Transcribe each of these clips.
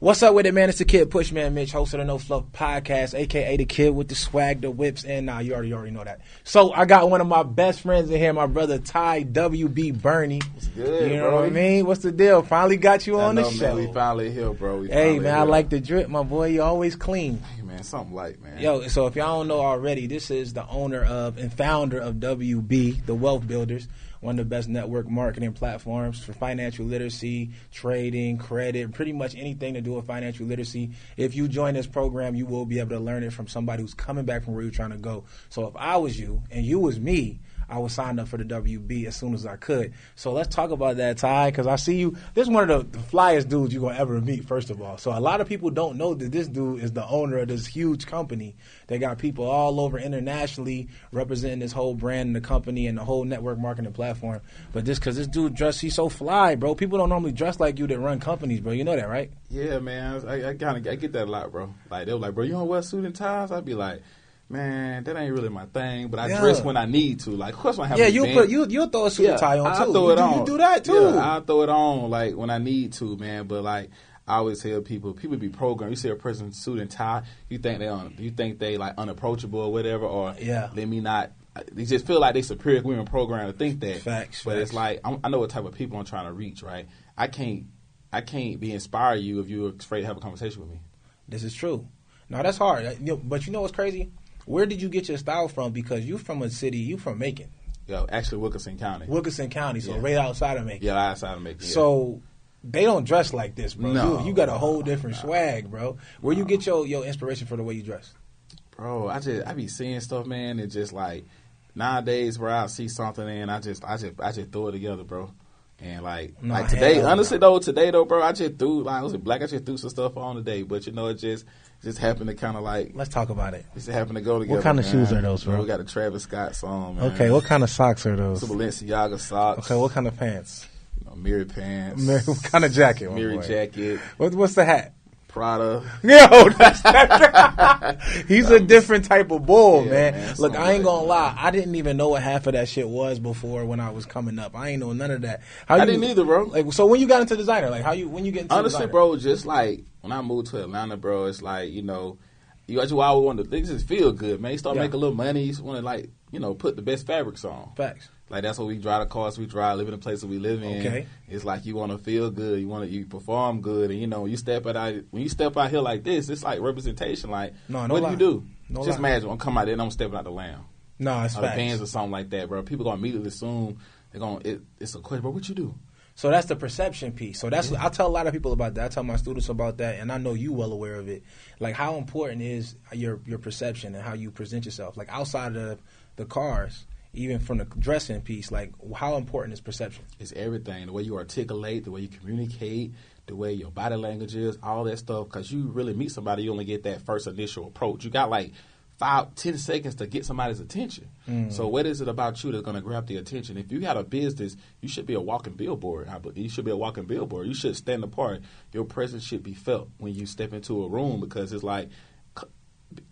What's up with it, man? It's the Kid Pushman Mitch, host of the No Fluff Podcast, a.k.a. the kid with the swag, the whips, and you already know that. So I got one of my best friends in here, my brother Ty W.B. Bernie. What's good, You know bro? what I mean? What's the deal? Finally got you on the show. Man, we finally here, bro. Hey, man, I like the drip, my boy. You always clean. Hey, man, something light, man. Yo, so if y'all don't know already, this is the owner of and founder of WB, the Wealth Builders. One of the best network marketing platforms for financial literacy, trading, credit, pretty much anything to do with financial literacy. If you join this program, you will be able to learn it from somebody who's coming back from where you're trying to go. So if I was you and you was me, I would sign up for the WB as soon as I could. So let's talk about that, Ty, because I see you. This is one of the flyest dudes you're going to ever meet, first of all. So a lot of people don't know that this dude is the owner of this huge company. They got people all over internationally representing this whole brand and the company and the whole network marketing platform. But just because this dude he's so fly, bro. People don't normally dress like you that run companies, bro. You know that, right? Yeah, man. I get that a lot, bro. Like, they were like, bro, you don't wear suit and ties? I'd be like, man, that ain't really my thing, but I dress when I need to. Like, of course, when I have you'll throw a suit and tie on, too. I'll throw it on. You do that, too. Yeah, I'll throw it on, like, when I need to, man. But, like, I always tell people be programmed. You see a person in suit and tie, you think they like, unapproachable or whatever, or let me not. They just feel like they superior. We're programmed to think that. Facts. It's like, I know what type of people I'm trying to reach, right? I can't be inspire you if you're afraid to have a conversation with me. This is true. No, that's hard. But you know what's crazy? Where did you get your style from? Because you from a city, you from Macon. Yeah, actually Wilkinson County. So right outside of Macon. Yeah, outside of Macon. Yeah. So they don't dress like this, bro. No, you got a whole different swag, bro. Where you get your inspiration for the way you dress? Bro, I be seeing stuff, man, and just like nowadays where I see something and I just throw it together, bro. And today, honestly though, bro, I just threw I just threw some stuff on today, but it just happened to kind of like. Let's talk about it. Just happened to go together. What kind of shoes are those, bro? We got the Travis Scott song, man. Okay, what kind of socks are those? Some Balenciaga socks. Okay, what kind of pants? Mirror pants. What kind of jacket? Mirror jacket. What's the hat? Prada. Yo, he's a different type of bull, man. Look, I ain't gonna lie. I didn't even know what half of that shit was before when I was coming up. I ain't know none of that. I didn't either, bro. Like, so when you got into designer, like when you get into honestly, designer? bro, just like when I moved to Atlanta, bro, it's like, you always want to, they just feel good, man. You start making a little money, you want to put the best fabrics on. Facts. Like, that's what we drive the cars we drive, live in the place that we live in. Okay. It's like you want to feel good, you perform good, and when you step out here like this, it's like representation. Like, what do you do? Just imagine I'm coming out there and I'm stepping out the lamb. No, it's facts. The Vans or something like that, bro. People gonna immediately assume it's a question, bro. What you do? So that's the perception piece. So I tell a lot of people about that. I tell my students about that, and I know you well aware of it. Like, how important is your perception and how you present yourself? Like, outside of the cars, even from the dressing piece, like, how important is perception? It's everything. The way you articulate, the way you communicate, the way your body language is, all that stuff. Because you really meet somebody, you only get that first initial approach. You got like 5-10 seconds to get somebody's attention. So what is it about you that's going to grab the attention? If you got a business, you should be a walking billboard. You should be a walking billboard. You should stand apart. Your presence should be felt when you step into a room, because it's like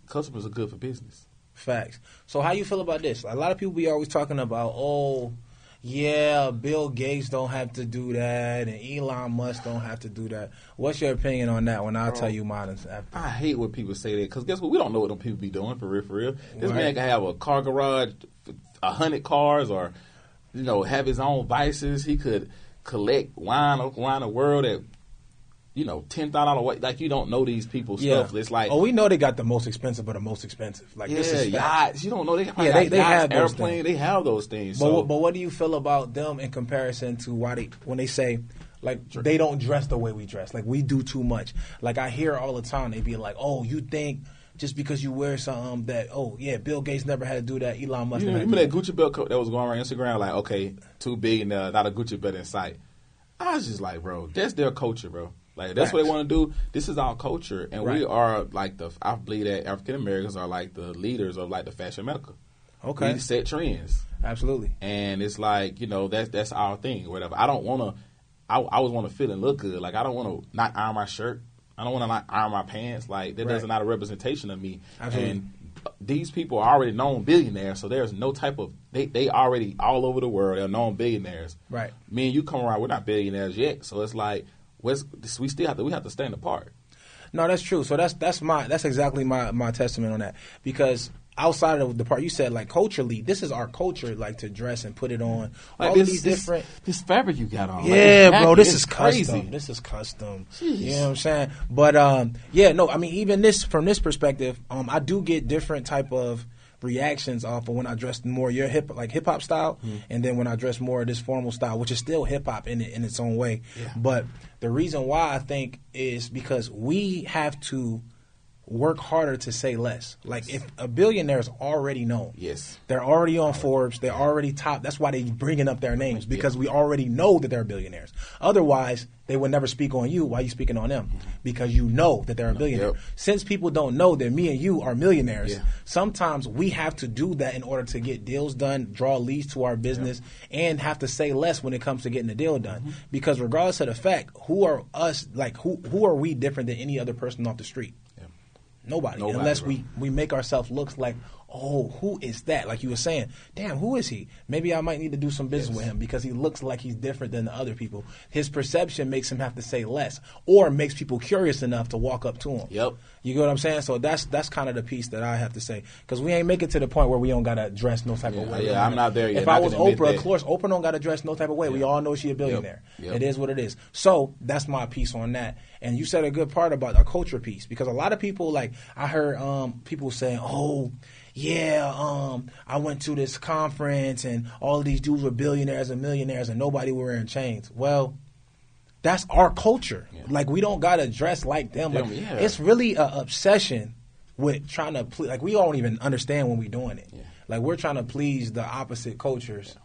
customers are good for business. Facts. So how you feel about this? A lot of people be always talking about, Bill Gates don't have to do that, and Elon Musk don't have to do that. What's your opinion on that one? I'll tell you mine after. I hate when people say that, because guess what? We don't know what them people be doing, for real. This man can have a car garage, 100 cars, or, have his own vices. He could collect wine around the world at, $10,000 weight. Like, you don't know these people's stuff. It's like, we know they got the most expensive of the most expensive. Like, this is yachts. You don't know they got they have airplanes. They have those things. But what do you feel about them in comparison to when they say, like, they don't dress the way we dress? Like, we do too much. Like, I hear all the time they be like, you think just because you wear something that, Bill Gates never had to do that, Elon Musk. You remember that Gucci belt that was going around Instagram? Like, okay, too big and not a Gucci belt in sight. I was just like, bro, that's their culture, bro. Like, that's what they want to do. This is our culture, and we are like I believe that African Americans are like the leaders of like the fashion America. Okay, we set trends. Absolutely, and it's like that's our thing or whatever. I don't want to. I always want to feel and look good. Like, I don't want to not iron my shirt. I don't want to not iron my pants. Like, that does not a representation of me. Absolutely. And these people are already known billionaires, so there's no type of they already all over the world. They're known billionaires. Right. Me and you come around, we're not billionaires yet, so it's like. We have to stand apart. No, that's true. So that's exactly my testament on that. Because outside of the part you said, like culturally, this is our culture, like to dress and put it on. Like all this, of these different. This fabric you got on. Yeah, like bro, this is crazy. custom. This is custom. Jeez. You know what I'm saying? But yeah, no, I mean, even this from this perspective, I do get different type of reactions off of when I dress more your hip hop style, and then when I dress more of this formal style, which is still hip hop in its own way. Yeah. But the reason why I think is because we have to work harder to say less. Like if a billionaire is already known, yes, they're already on Forbes, they're already top. That's why they bringing up their names, because we already know that they're billionaires. Otherwise, they would never speak on you. Why are you speaking on them? Because you know that they're a billionaire. Yep. Since people don't know that me and you are millionaires, sometimes we have to do that in order to get deals done, draw leads to our business, and have to say less when it comes to getting the deal done. Because regardless of the fact, who are us? Like who are we different than any other person off the street? Nobody, unless we make ourselves look like, oh, who is that? Like you were saying, damn, who is he? Maybe I might need to do some business with him because he looks like he's different than the other people. His perception makes him have to say less, or makes people curious enough to walk up to him. Yep. You get what I'm saying? So that's kind of the piece that I have to say, because we ain't make it to the point where we don't gotta dress no type of way. Yeah, I'm not there yet. If I was Oprah, of course, Oprah don't gotta dress no type of way. We all know she a billionaire. Yep. It is what it is. So that's my piece on that. And you said a good part about our culture piece, because a lot of people, like I heard people saying, oh, yeah, I went to this conference and all of these dudes were billionaires and millionaires and nobody were wearing chains. Well, that's our culture. Yeah. Like, we don't got to dress like them. Like, it's really an obsession with trying to please. Like, we don't even understand when we're doing it. Yeah. Like, we're trying to please the opposite cultures. Yeah.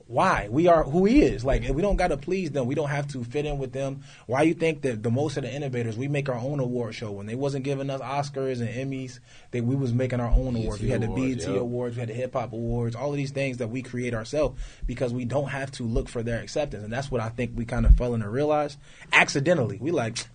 Why? We are who he is. Like, we don't got to please them. We don't have to fit in with them. Why you think that the most of the innovators, we make our own award show? When they wasn't giving us Oscars and Emmys, we was making our own awards. We had the BET Awards, we had the Hip Hop Awards, all of these things that we create ourselves because we don't have to look for their acceptance. And that's what I think we kind of fell in to realize. Accidentally. We like,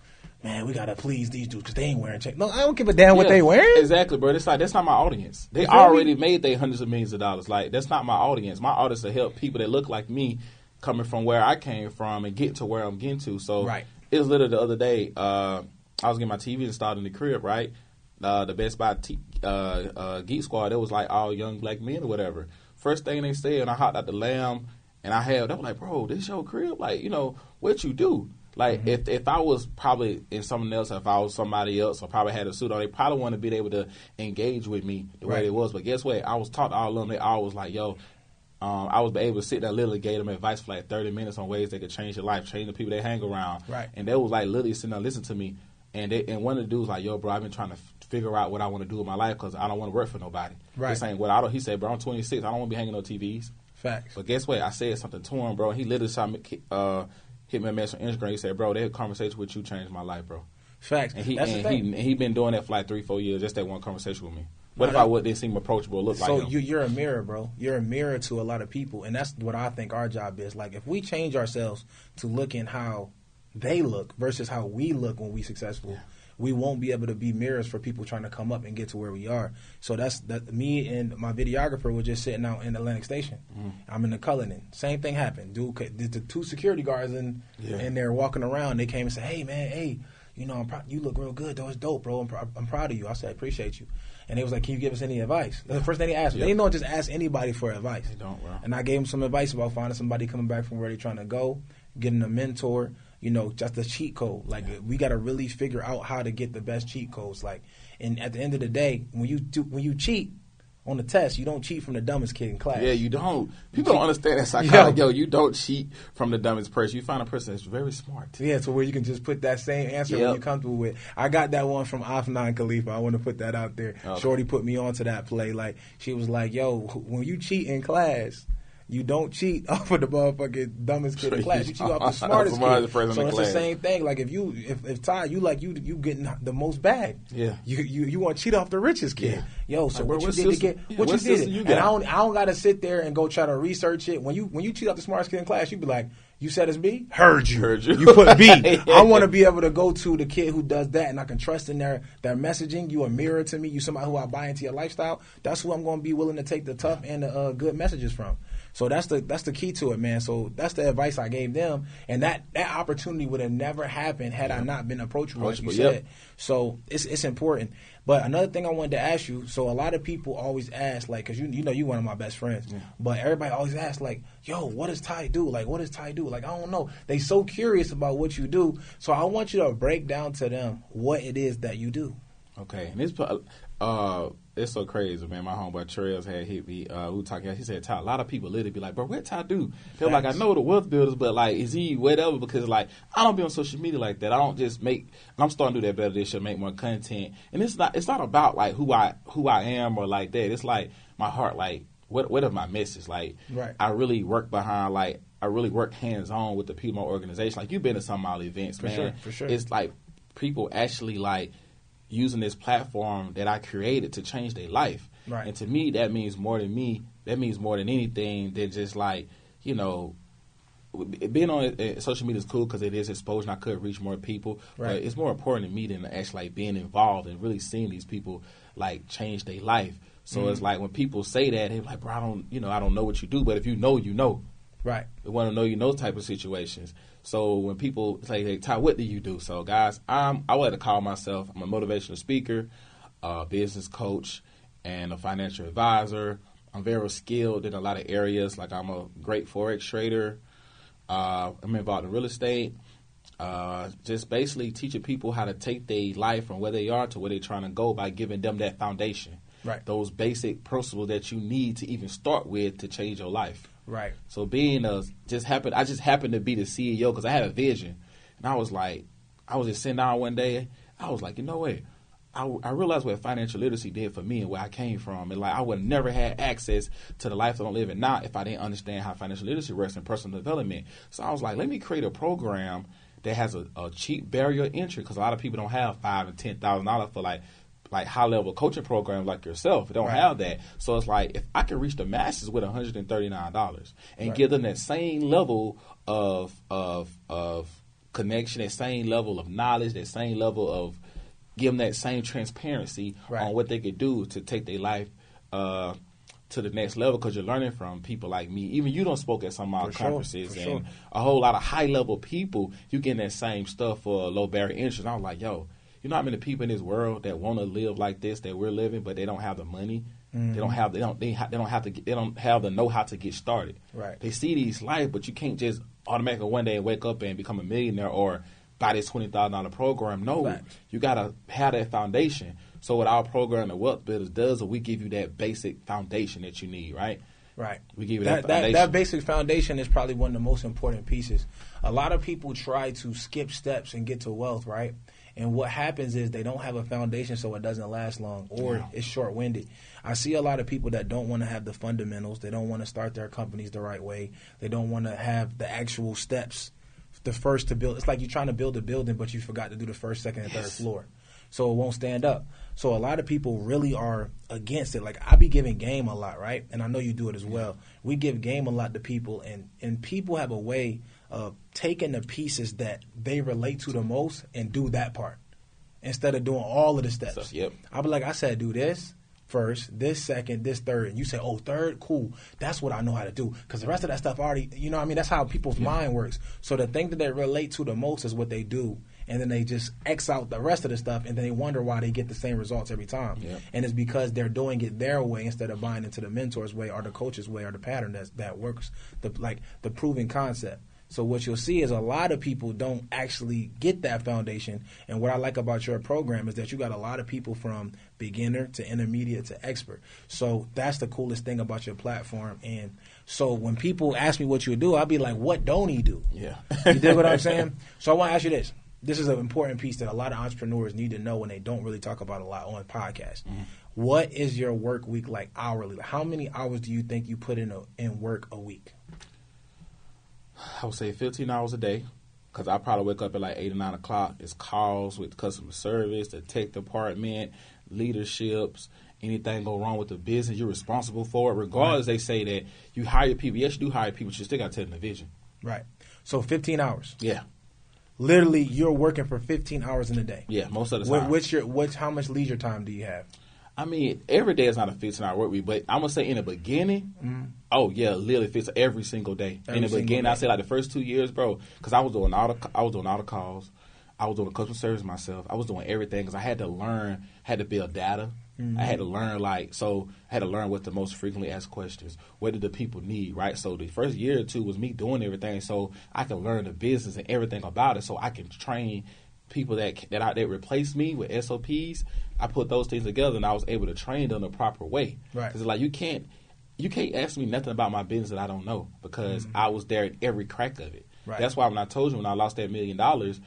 man, we got to please these dudes because they ain't wearing chains. No, I don't give a damn what they wearing. Exactly, bro. It's like, that's not my audience. They already made their hundreds of millions of dollars. Like, that's not my audience. My audience will help people that look like me coming from where I came from and get to where I'm getting to. So it was literally the other day, I was getting my TV installed in the crib, right? The Best Buy Geek Squad, it was like all young black men or whatever. First thing they said, and I hopped out the lamb, and they were like, bro, this your crib? Like, you know, what you do? Like, if I was probably in someone else, if I was somebody else, or probably had a suit on, they probably wouldn't have been able to engage with me the way they was. But guess what? I was taught to all of them. They all was like, yo, I was able to sit there, literally gave them advice for like 30 minutes on ways they could change their life, change the people they hang around. Right. And they was like literally sitting there listening to me. And one of the dudes was like, yo, bro, I've been trying to figure out what I want to do with my life because I don't want to work for nobody. Right. This ain't what I don't. He said, bro, I'm 26. I don't want to be hanging on TVs. Facts. But guess what? I said something to him, bro. He literally saw me, hit me a message on Instagram. He said, bro, that conversation with you changed my life, bro. Facts. And he been doing that for like 3-4 years, just that one conversation with me. What if I didn't seem approachable or look like him? So you're a mirror, bro. You're a mirror to a lot of people, and that's what I think our job is. Like, if we change ourselves to looking how they look versus how we look when we successful, we won't be able to be mirrors for people trying to come up and get to where we are. So that's me and my videographer were just sitting out in Atlantic Station. I'm in the Cullinan. Same thing happened. Dude, the 2 security guards in there walking around. They came and said, "Hey man, hey, you know, you look real good. Though it's dope, bro. I'm proud of you." I said, "I appreciate you." And they was like, "Can you give us any advice?" That's the first thing they asked me. They don't just ask anybody for advice. They don't, bro. And I gave them some advice about finding somebody coming back from where they're trying to go, getting a mentor. You know, just a cheat code. Like, we got to really figure out how to get the best cheat codes. Like, and at the end of the day, when you cheat on the test, you don't cheat from the dumbest kid in class. Yeah, you don't. People don't understand that psychology. Yo, you don't cheat from the dumbest person. You find a person that's very smart. Yeah, so where you can just put that same answer when you're comfortable with. I got that one from Afnan Khalifa. I want to put that out there. Okay. Shorty put me onto that play. Like, she was like, yo, when you cheat in class, you don't cheat off of the motherfucking dumbest kid in class. You cheat off the smartest kid. So it's the same thing. Like, if Ty, you getting the most bag. Yeah. You want to cheat off the richest kid. Yeah. Yo, so like, what you did to get what you did. And I don't got to sit there and go try to research it. When you cheat off the smartest kid in class, you be like, you said it's B? Heard you. You put B. I want to be able to go to the kid who does that, and I can trust in their messaging. You a mirror to me. You somebody who I buy into your lifestyle. That's who I'm going to be willing to take the tough and the good messages from. So that's the key to it, man. So that's the advice I gave them, and that opportunity would have never happened had I not been approachable, like you said. So it's important. But another thing I wanted to ask you, so a lot of people always ask, like, because you know you're one of my best friends, but everybody always asks, like, yo, what does Ty do? Like, what does Ty do? Like, I don't know. They so curious about what you do. So I want you to break down to them what it is that you do. Okay, and it's so crazy, man. My homeboy Trails had hit me. We were talking. He said, "Ty." A lot of people literally be like, "Bro, what Ty do?" They're like, "I know the wealth builders, but like, is he whatever?" Because like, I don't be on social media like that. I don't just make. I'm starting to do that better this year, make more content. And it's not about like who I am or like that. It's like my heart. Like, what are my messages? Like, I really work behind. Like, I really work hands on with the people in my organization. Like, you've been to some of my events, man. For sure. It's like people actually like using this platform that I created to change their life. Right. And to me, that means more than me. That means more than anything than just like, you know, being on social media is cool because it is exposure and I could reach more people. Right. But it's more important to me than actually like being involved and really seeing these people like change their life. So it's like when people say that, they're like, bro, I don't know what you do. But if you know, you know. Right. They want to know you know type of situations. So when people say, hey, Ty, what do you do? So, guys, I like to call myself, I'm a motivational speaker, a business coach, and a financial advisor. I'm very skilled in a lot of areas. Like, I'm a great Forex trader. I'm involved in real estate. Just basically teaching people how to take their life from where they are to where they're trying to go by giving them that foundation. Right. Those basic principles that you need to even start with to change your life. Right. So I just happened to be the CEO because I had a vision, and I was just sitting down one day. I was like, you know what? I realized what financial literacy did for me and where I came from, and like I would have never had access to the life that I'm living now if I didn't understand how financial literacy works in personal development. So I was like, let me create a program that has a cheap barrier of entry because a lot of people don't have $5,000 and $10,000 for like high level coaching programs like yourself. They don't have that. So it's like if I can reach the masses with $139 and give them that same level of connection, that same level of knowledge, that same level of give them that same transparency on what they could do to take their life to the next level, because you're learning from people like me. Even you don't spoke at some of our conferences and a whole lot of high level people. You getting that same stuff for a low barrier entry. And I was like, yo, you know how many people in this world that want to live like this that we're living, but they don't have the money. They don't have the know how to get started. Right. They see these life, but you can't just automatically one day wake up and become a millionaire or buy this $20,000 program. No, you gotta have that foundation. So what our program, the Wealth Builders, does, is we give you that basic foundation that you need. Right. Right. We give you that foundation. That basic foundation is probably one of the most important pieces. A lot of people try to skip steps and get to wealth. Right. And what happens is they don't have a foundation, so it doesn't last long, or it's short-winded. I see a lot of people that don't want to have the fundamentals. They don't want to start their companies the right way. They don't want to have the actual steps, the first to build. It's like you're trying to build a building, but you forgot to do the first, second, and third floor. So it won't stand up. So a lot of people really are against it. Like, I be giving game a lot, right? And I know you do it as well. We give game a lot to people, and people have a way of taking the pieces that they relate to the most and do that part instead of doing all of the steps. I'll be like, I said, do this first, this second, this third. And you say, oh, third, cool. That's what I know how to do. Because the rest of that stuff already, you know what I mean? That's how people's mind works. So the thing that they relate to the most is what they do. And then they just X out the rest of the stuff, and then they wonder why they get the same results every time. And it's because they're doing it their way instead of buying into the mentor's way or the coach's way or the pattern that works, the proven concept. So what you'll see is a lot of people don't actually get that foundation. And what I like about your program is that you got a lot of people from beginner to intermediate to expert. So that's the coolest thing about your platform. And so when people ask me what you do, I'll be like, what don't he do? You dig what I'm saying? So I want to ask you this. This is an important piece that a lot of entrepreneurs need to know, and they don't really talk about a lot on podcasts. What is your work week like hourly? How many hours do you think you put in work a week? I would say 15 hours a day, because I probably wake up at like 8 or 9 o'clock. It's calls with customer service, the tech department, leaderships. Anything go wrong with the business, you're responsible for it. Regardless, they say that you hire people. Yes, you do hire people, but you still got to tell them the vision. Right. So 15 hours. Yeah. Literally, you're working for 15 hours in a day. Yeah, most of the time. How much leisure time do you have? I mean, every day is not a 15-hour work week, but I'm gonna say in the beginning, oh yeah, literally fits every single day. In the beginning, I say like the first 2 years, bro, because I was doing all the calls, I was doing the customer service myself, I was doing everything because I had to learn, had to build data. I had to learn I had to learn what the most frequently asked questions. What did the people need, right? So the first year or two was me doing everything, so I can learn the business and everything about it, so I can train people that replaced me with SOPs. I put those things together and I was able to train them the proper way. Right. Because like you can't ask me nothing about my business that I don't know because I was there in every crack of it. Right. That's why when I told you when I lost that $1 million,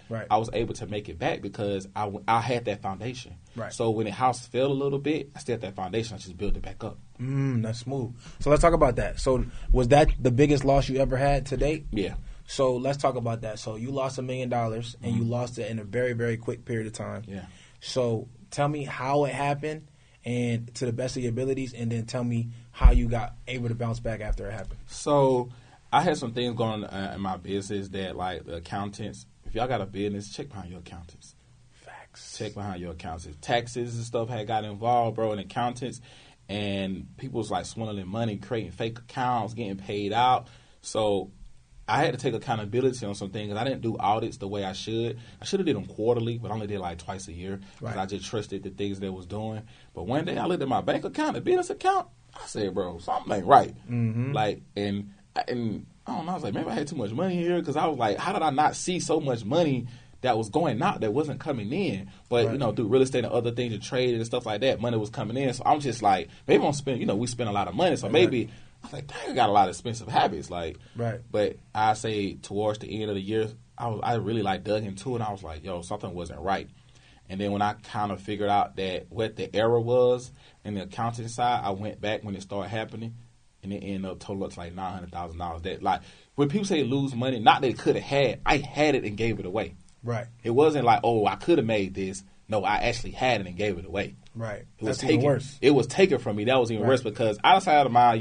right. I was able to make it back because I had that foundation. Right. So when the house fell a little bit, I still had that foundation. I just built it back up. That's smooth. So let's talk about that. So was that the biggest loss you ever had to date? Yeah. So let's talk about that. So you lost $1 million and you lost it in a very, very quick period of time. Yeah. So tell me how it happened and to the best of your abilities, and then tell me how you got able to bounce back after it happened. So I had some things going on in my business that, like, the accountants, if y'all got a business, check behind your accountants. Facts. Check behind your accountants. Taxes and stuff had got involved, bro, and accountants, and people was, like, swindling money, creating fake accounts, getting paid out. So I had to take accountability on some things. I didn't do audits the way I should. I should have did them quarterly, but I only did like twice a year because I just trusted the things they was doing. But one day I looked at my bank account, the business account. I said, bro, something ain't right. Like, and I don't know. I was like, maybe I had too much money here because I was like, how did I not see so much money that was going out that wasn't coming in? But, you know, through real estate and other things and trading and stuff like that, money was coming in. So I'm just like, maybe I'm spending, you know, we spend a lot of money. So maybe I was like, dang, I got a lot of expensive habits. Like, but I say towards the end of the year, I really like dug into it. And I was like, yo, something wasn't right. And then when I kind of figured out that what the error was in the accounting side, I went back when it started happening, and it ended up total up to like $900,000. That, like, when people say lose money, not that it could have had, I had it and gave it away. Right. It wasn't like, oh, I could have made this. No, I actually had it and gave it away. Right. It was That's taken. even worse. It was taken from me. That was even worse because outside of my,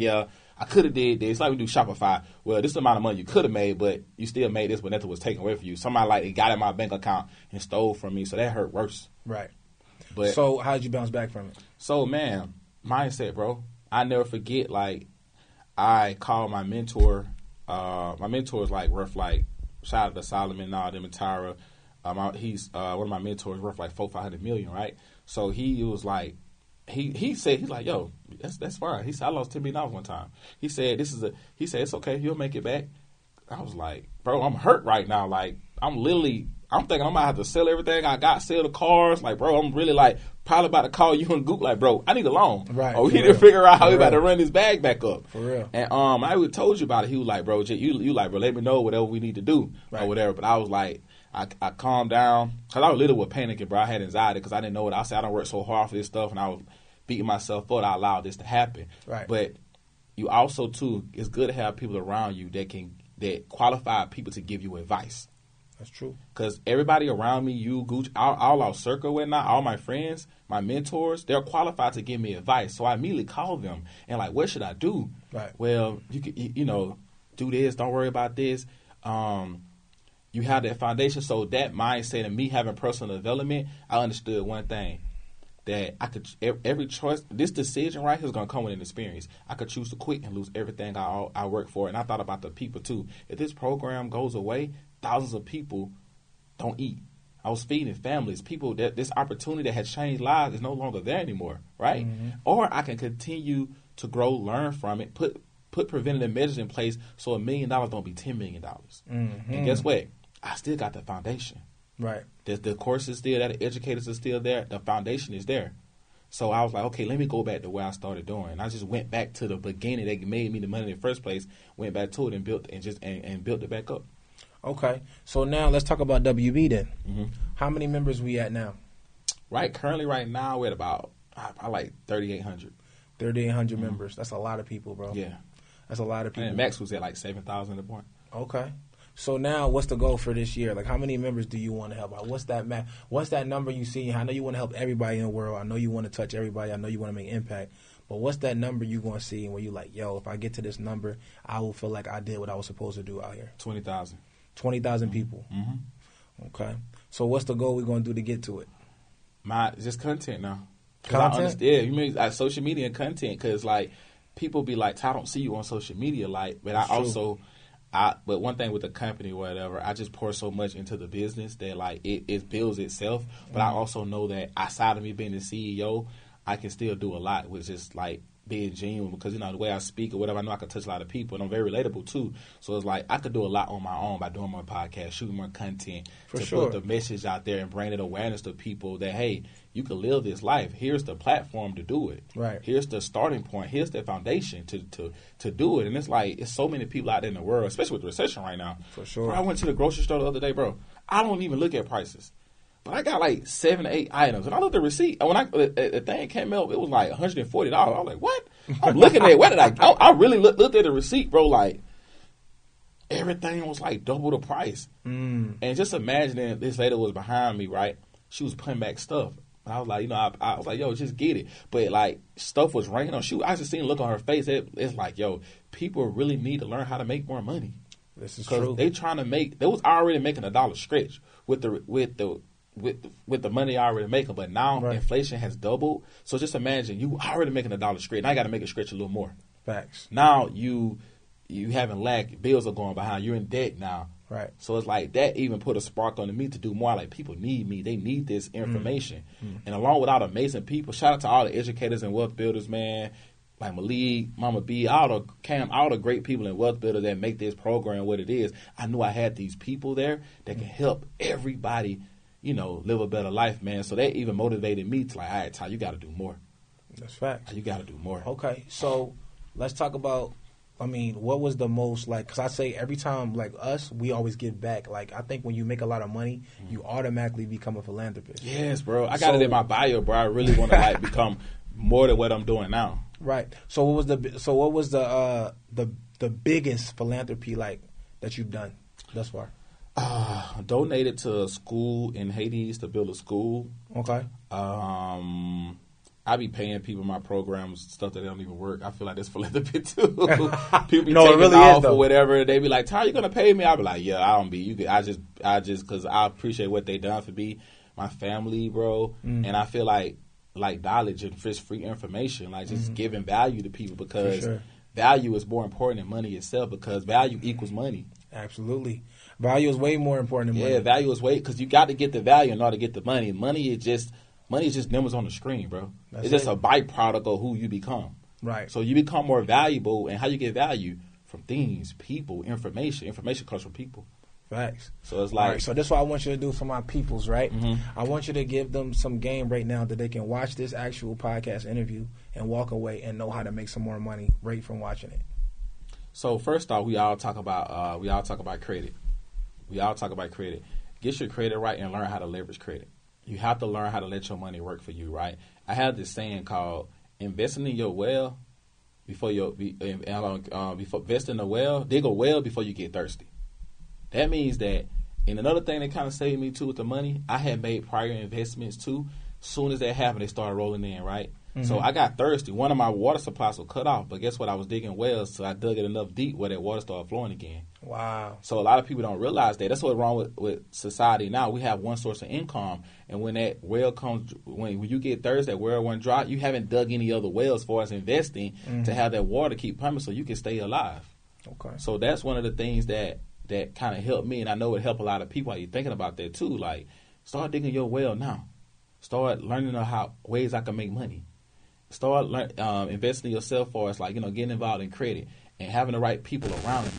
I could have did this. It's like we do Shopify. Well, this is the amount of money you could have made, but you still made this, but nothing was taken away from you. Somebody like it got in my bank account and stole from me, so that hurt worse. Right. But so how did you bounce back from it? So, man, mindset, bro. I never forget. Like, I called my mentor. My mentor is like worth like, shout out to Solomon, them and Tyra. He's one of my mentors, worth like $400-500 million, right? So he was like. He said, he's like, yo, that's fine. He said, I lost $10 million one time. He said, it's okay. You'll make it back. I was like, bro, I'm hurt right now. Like, I'm thinking I'm going to have to sell everything I got, sell the cars. Like, bro, I'm really like probably about to call you and Goop. Like, bro, I need a loan. Right. Or we need to figure out how we about to run this bag back up. For real. And I would told you about it. He was like, bro, you like, bro, let me know whatever we need to do or whatever. But I was like, I calmed down because I was little with panicking, bro. I had anxiety because I didn't know what I said. I don't work so hard for this stuff, and I was beating myself up. I allowed this to happen. Right. But you also too, it's good to have people around you that qualify people to give you advice. That's true. Because everybody around me, you, Gooch, all our circle, whatnot, all my friends, my mentors, they're qualified to give me advice. So I immediately call them and like, what should I do? Right. Well, you could, do this. Don't worry about this. You have that foundation. So that mindset and me having personal development, I understood one thing. That I could, every choice, this decision right here is going to come with an experience. I could choose to quit and lose everything I work for. And I thought about the people too. If this program goes away, thousands of people don't eat. I was feeding families. People, that this opportunity that had changed lives is no longer there anymore, right? Mm-hmm. Or I can continue to grow, learn from it, put preventative measures in place so $1 million don't be $10 million. Mm-hmm. And guess what? I still got the foundation. Right. The course is still there. The educators are still there. The foundation is there. So I was like, okay, let me go back to where I started doing. And I just went back to the beginning. They made me the money in the first place. Went back to it and built it back up. Okay. So now let's talk about WB then. Mm-hmm. How many members we at now? Currently right now we're at about like 3,800. 3,800 members. That's a lot of people, bro. Yeah. That's a lot of people. And Max was at like 7,000 at the point. Okay. So now, what's the goal for this year? Like, how many members do you want to help? What's that number you see? I know you want to help everybody in the world. I know you want to touch everybody. I know you want to make impact. But what's that number you going to see where you like, yo, if I get to this number, I will feel like I did what I was supposed to do out here? 20,000. 20,000 people. Mm-hmm. Okay. So what's the goal we're going to do to get to it? Just content now. Content? You mean like social media and content, because like people be like, I don't see you on social media, like, but but one thing with the company or whatever, I just pour so much into the business that like it builds itself. But I also know that outside of me being the CEO, I can still do a lot with just like being genuine, because you know the way I speak or whatever, I know I can touch a lot of people, and I'm very relatable too. So it's like I could do a lot on my own by doing more podcasts, shooting more content, put the message out there and bring that awareness to people that hey, you can live this life. Here's the platform to do it. Right. Here's the starting point. Here's the foundation to do it. And it's like it's so many people out there in the world, especially with the recession right now. For sure. Bro, I went to the grocery store the other day, bro. I don't even look at prices. But I got like 7 or 8 items, and I looked at the receipt. And when the thing came out, it was like $140. I was like, "What?" I'm looking at where did I really looked at the receipt, bro. Like everything was like double the price. And just imagining this lady was behind me, right? She was putting back stuff. And I was like, I was like, yo, just get it. But like stuff was raining on. I just seen the look on her face. It's like, yo, people really need to learn how to make more money. This is true. They trying to they was already making $1 stretch with the money I already making, but now inflation has doubled. So just imagine you already making $1 stretch. Now I got to make it stretch a little more. Facts. Now you haven't lacked. Bills are going behind. You're in debt now. Right. So it's like that even put a spark on me to do more. Like people need me. They need this information. And along with all the amazing people, shout out to all the educators and wealth builders, man. Like Malik, Mama B, all the great people in wealth builders that make this program what it is. I knew I had these people there that can help everybody, live a better life, man. So that even motivated me to like, all right, Ty, you got to do more. That's facts. You got to do more. Okay, so let's talk about, what was the most, because I say every time, us, we always give back. Like, I think when you make a lot of money, you automatically become a philanthropist. Yes, bro. I got it in my bio, bro. I really want to, become more than what I'm doing now. Right. So what was the biggest philanthropy, that you've done thus far? Donated to a school in Haiti to build a school. Okay. I be paying people my programs, stuff that they don't even work. I feel like that's philanthropy too. People be taking really off or whatever. They be like, "Ty, you gonna pay me?" I be like, "Yeah, I don't be. You could, I just because I appreciate what they done for me, my family, bro, and I feel like knowledge and free information, just giving value to people, because value is more important than money itself, because value equals money. Absolutely. Value is way more important than money. Yeah, value is because you got to get the value in order to get the money. Money is just numbers on the screen, bro. It's just a byproduct of who you become. Right. So you become more valuable, and how you get value? From things, people, information. Information comes from people. Facts. So it's like... All right, so this is what I want you to do for my peoples, right? I want you to give them some game right now that they can watch this actual podcast interview and walk away and know how to make some more money right from watching it. So first off, we all talk about credit. We all talk about credit. Get your credit right and learn how to leverage credit. You have to learn how to let your money work for you, right? I have this saying called investing in your well before invest in a well, dig a well before you get thirsty. That means that, and another thing that kind of saved me too with the money, I had made prior investments too. Soon as that happened, they started rolling in, right? So I got thirsty. One of my water supplies was cut off, but guess what? I was digging wells, so I dug it enough deep where that water started flowing again. Wow. So a lot of people don't realize that. That's what's wrong with society now. We have one source of income, and when that well comes, when you get thirsty, that well run dry, you haven't dug any other wells as far as investing to have that water keep pumping so you can stay alive. Okay. So that's one of the things that kind of helped me, and I know it helped a lot of people. Are you thinking about that too? Like, start digging your well now. Start learning how ways I can make money. Start investing in yourself, for us, getting involved in credit and having the right people around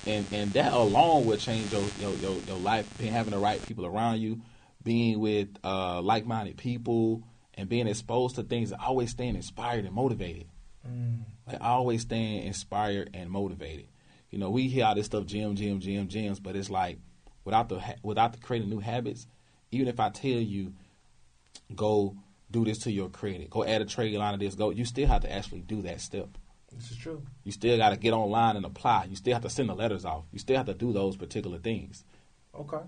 you, and that alone will change your life. Having the right people around you, being with like-minded people, and being exposed to things. Always staying inspired and motivated. Always staying inspired and motivated. We hear all this stuff, gyms, but it's like without the creating new habits. Even if I tell you, go do this to your credit, go add a trade line of this, you still have to actually do that step. This is true. You still got to get online and apply. You still have to send the letters off. You still have to do those particular things. Okay.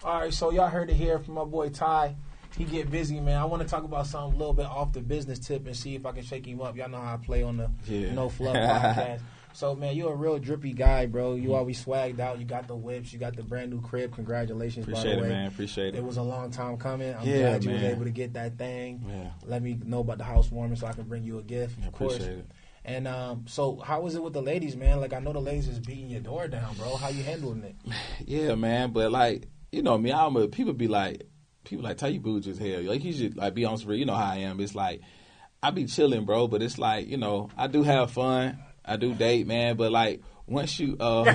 All right, so y'all heard it here from my boy Ty. He get busy, man. I want to talk about something a little bit off the business tip and see if I can shake him up. Y'all know how I play on the No Fluff podcast. So, man, you're a real drippy guy, bro. You always swagged out. You got the whips. You got the brand new crib. Congratulations, Appreciate by the way. it, man. Appreciate it. It was a long time coming. I'm Yeah, glad you man. was able to get that thing. Yeah. Let me know about the housewarming so I can bring you a gift, Yeah, of course. appreciate it. And so how was it with the ladies, man? Like, I know the ladies is beating your door down, bro. How you handling it? Yeah, man. But, like, you know me, people be like, tell you bougie as hell. Like, you should, like, be honest with you. You know how I am. It's like, I be chilling, bro. But it's like, you know, I do have fun. I do date, man. But, like, once you y'all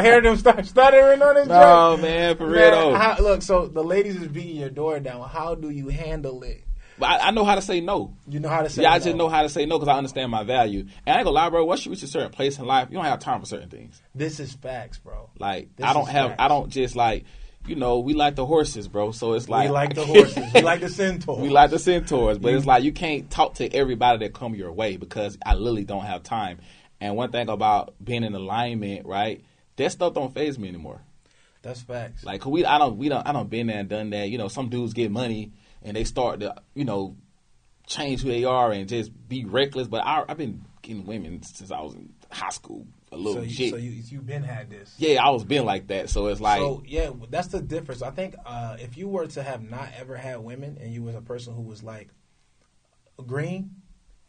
hear them start stuttering on this? No, man, for real though. Look, so the ladies is beating your door down. How do you handle it? But I know how to say no. You know how to say no? Yeah, I just know how to say no because I understand my value. And I ain't gonna lie, bro. Once you reach a certain place in life, you don't have time for certain things. This is facts, bro. Like, I don't just like, you know, we like the horses, bro. So it's like, we like the horses. We like the centaurs. We like the centaurs. But it's like, you can't talk to everybody that come your way because I literally don't have time. And one thing about being in alignment, right? That stuff don't faze me anymore. That's facts. Like, I don't been there and done that. You know, some dudes get money and they start to, you know, change who they are and just be reckless. But I've been getting women since I was in high school. A little shit. So you've been had this. Yeah, I was been like that. So it's like. So yeah, that's the difference. I think if you were to have not ever had women and you was a person who was like green.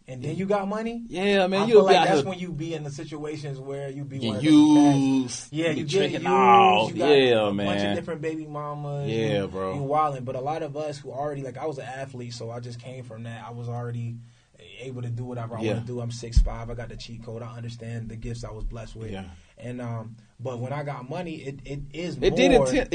And then you got money? Yeah, man. I feel like that's when you be in the situations where you be one of used. Yeah, you get used. Off. You got yeah, a man. bunch of different baby mamas. Yeah, bro. You wildin'. But a lot of us who already, like, I was an athlete, so I just came from that. I was already able to do whatever I want to do. I'm 6'5". I got the cheat code. I understand the gifts I was blessed with. Yeah. And but when I got money, it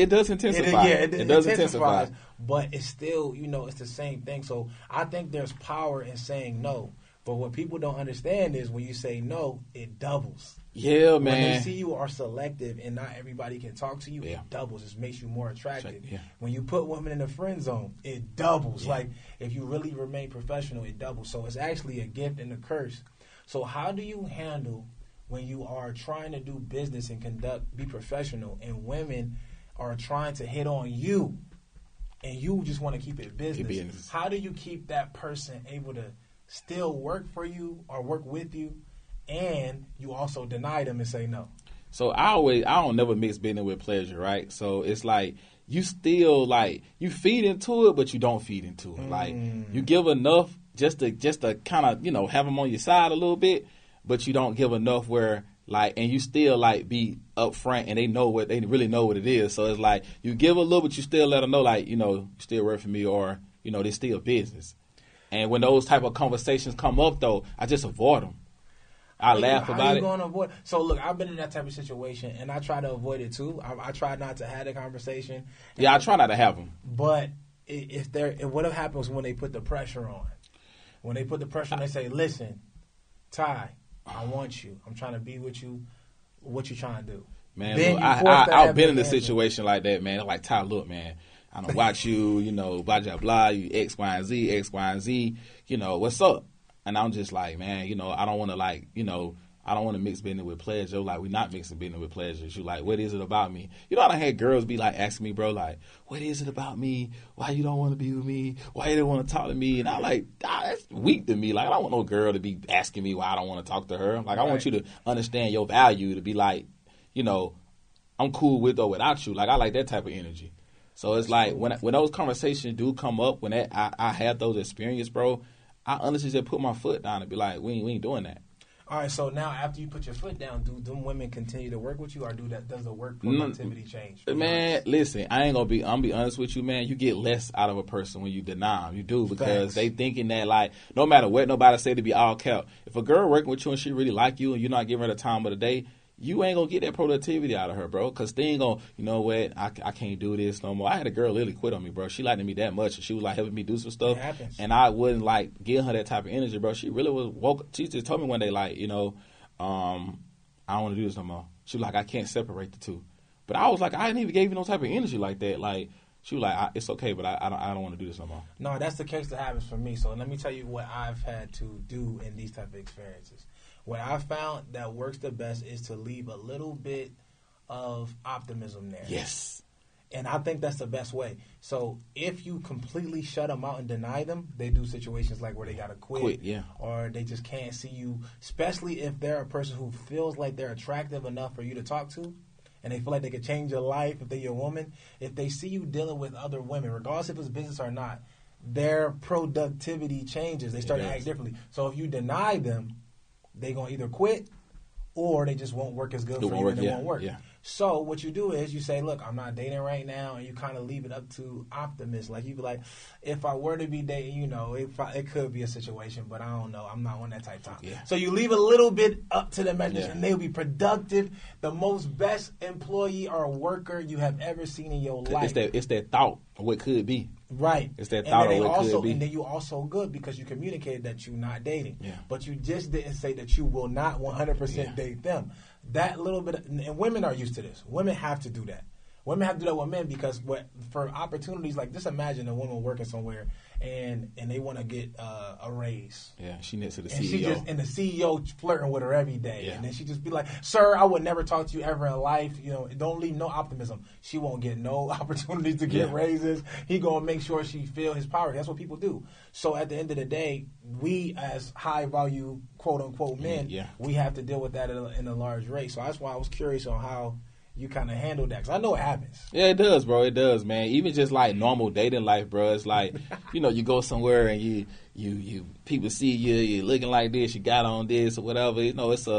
does intensify. It does intensify. But it's still, you know, it's the same thing. So I think there's power in saying no. But what people don't understand is when you say no, it doubles. Yeah, man. When they see you are selective and not everybody can talk to you, it doubles. It makes you more attractive. Yeah. When you put women in the friend zone, it doubles. Yeah. Like, if you really remain professional, it doubles. So it's actually a gift and a curse. So how do you handle when you are trying to do business and be professional, and women are trying to hit on you, and you just want to keep it business? How do you keep that person able to still work for you or work with you, and you also deny them and say no? So I don't never mix business with pleasure, right? So it's like you still like you feed into it, but you don't feed into it. Like you give enough just to kind of, you know, have them on your side a little bit, but you don't give enough where like, and you still like be upfront and they really know what it is. So it's like you give a little, but you still let them know, like, you know, you still work for me, or, you know, they still business. And when those type of conversations come up, though, I just avoid them. I laugh about it. How you going to avoid? So, look, I've been in that type of situation, and I try to avoid it, too. I try not to have the conversation. Yeah, I try not to have them. But what happens when they put the pressure on? When they put the pressure on, they say, listen, Ty, I want you. I'm trying to be with you. What you trying to do? Man, look, I've been in a situation like that, man. Like, Ty, look, man. I don't watch you, you know, blah, blah, blah, you X, Y, and Z, you know, what's up? And I'm just like, man, you know, I don't want to, like, you know, I don't want to mix business with pleasure. Like, we're not mixing business with pleasure. You like, what is it about me? You know, I had girls be like, asking me, bro, like, what is it about me? Why you don't want to be with me? Why you don't want to talk to me? And I'm like, that's weak to me. Like, I don't want no girl to be asking me why I don't want to talk to her. Like, I want you to understand your value, to be like, you know, I'm cool with or without you. Like, I like that type of energy. So it's like when those conversations do come up, when I had those experiences, bro, I honestly just put my foot down and be like, we ain't doing that. All right, so now after you put your foot down, do them women continue to work with you, or does the work productivity change? Man, listen, I'm gonna be honest with you, man. You get less out of a person when you deny them. You do, because they thinking that, like, no matter what nobody say, to be all cap. If a girl working with you and she really like you and you're not giving her the time of the day, you ain't gonna get that productivity out of her, bro. Because they ain't gonna, you know what, I can't do this no more. I had a girl literally quit on me, bro. She liked me that much, and she was like helping me do some stuff. It happens. And I wouldn't like give her that type of energy, bro. She really was woke. She just told me one day, like, you know, I don't want to do this no more. She was like, I can't separate the two. But I was like, I didn't even give you no type of energy like that. Like, she was like, it's okay, but I don't want to do this no more. No, that's the case that happens for me. So let me tell you what I've had to do in these type of experiences. What I found that works the best is to leave a little bit of optimism there. Yes. And I think that's the best way. So if you completely shut them out and deny them, they do situations like where they got to quit. Or they just can't see you, especially if they're a person who feels like they're attractive enough for you to talk to. And they feel like they could change your life if they're your woman. If they see you dealing with other women, regardless if it's business or not, their productivity changes. They start to act differently. So if you deny them, they're going to either quit or they just won't work as good for you and it won't work. So what you do is you say, look, I'm not dating right now, and you kind of leave it up to optimists. Like you be like, if I were to be dating, you know, it could be a situation, but I don't know. I'm not on that type of time. So you leave a little bit up to the imagination, and they'll be productive. The most best employee or worker you have ever seen in your life. It's that thought of what could be. Right. It's that thought of what could be. And then you also good because you communicated that you're not dating. But you just didn't say that you will not 100% date them. That little bit, and women are used to this. Women have to do that. Women have to do that with men because for opportunities like just imagine a woman working somewhere and they want to get a raise. She next to the CEO. And the CEO flirting with her every day. And then she just be like, sir, I would never talk to you ever in life. You know, don't leave no optimism. She won't get no opportunities to get raises. He going to make sure she feel his power. That's what people do. So at the end of the day, we as high value, quote unquote men, we have to deal with that in a large rate. So that's why I was curious on how you kind of handle that, because I know it happens. Yeah, it does, bro. It does, man. Even just like normal dating life, bro. It's like, you know, you go somewhere and you people see you're looking like this, you got on this or whatever. You know, it's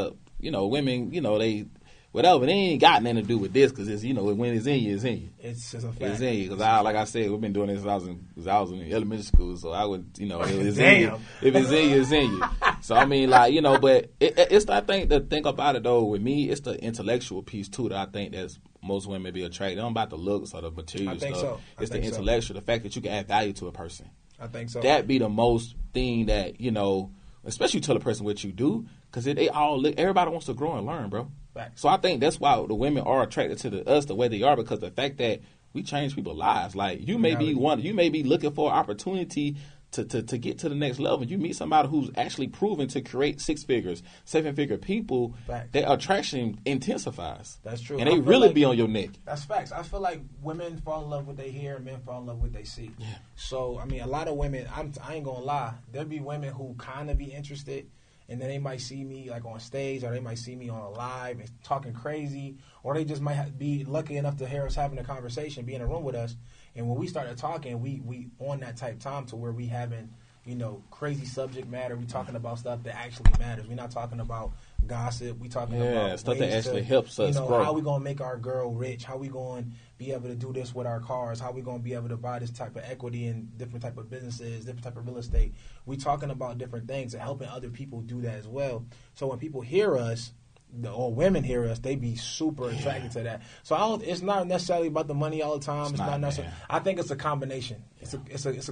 women, you know, they whatever. They ain't got nothing to do with this because it's, you know, when it's in you, it's in you. It's just a fact. It's in you because like I said, we've been doing this since I was in elementary school, so I would, you know, if it's in you, it's in you. So I mean, like, you know, but it's I think the thing about it though with me, it's the intellectual piece too that I think that's most women be attracted. They don't about the looks or the material stuff. So. It's the intellectual, the fact that you can add value to a person. I think so. That be the most thing that, you know, especially you tell a person what you do, because everybody wants to grow and learn, bro. Right. So I think that's why the women are attracted to us the way they are, because the fact that we change people's lives. Like you may be looking for an opportunity to get to the next level. You meet somebody who's actually proven to create 6 figures, 7-figure people. Facts. Their attraction intensifies. That's true. And they really be on your neck. That's facts. I feel like women fall in love with what they hear and men fall in love with what they see. Yeah. So, I mean, a lot of women, I ain't going to lie, there'll be women who kind of be interested, and then they might see me like on stage, or they might see me on a live and talking crazy, or they just might be lucky enough to hear us having a conversation, be in a room with us. And when we started talking, we on that type time to where we having, you know, crazy subject matter. We talking about stuff that actually matters. We're not talking about gossip. We talking about stuff that actually helps us grow. How we gonna make our girl rich? How we gonna be able to do this with our cars? How we gonna be able to buy this type of equity in different type of businesses, different type of real estate? We talking about different things and helping other people do that as well. So when people hear us, or women hear us, they be super attracted to that. So it's not necessarily about the money all the time. It's not necessarily. I think it's a combination. It's a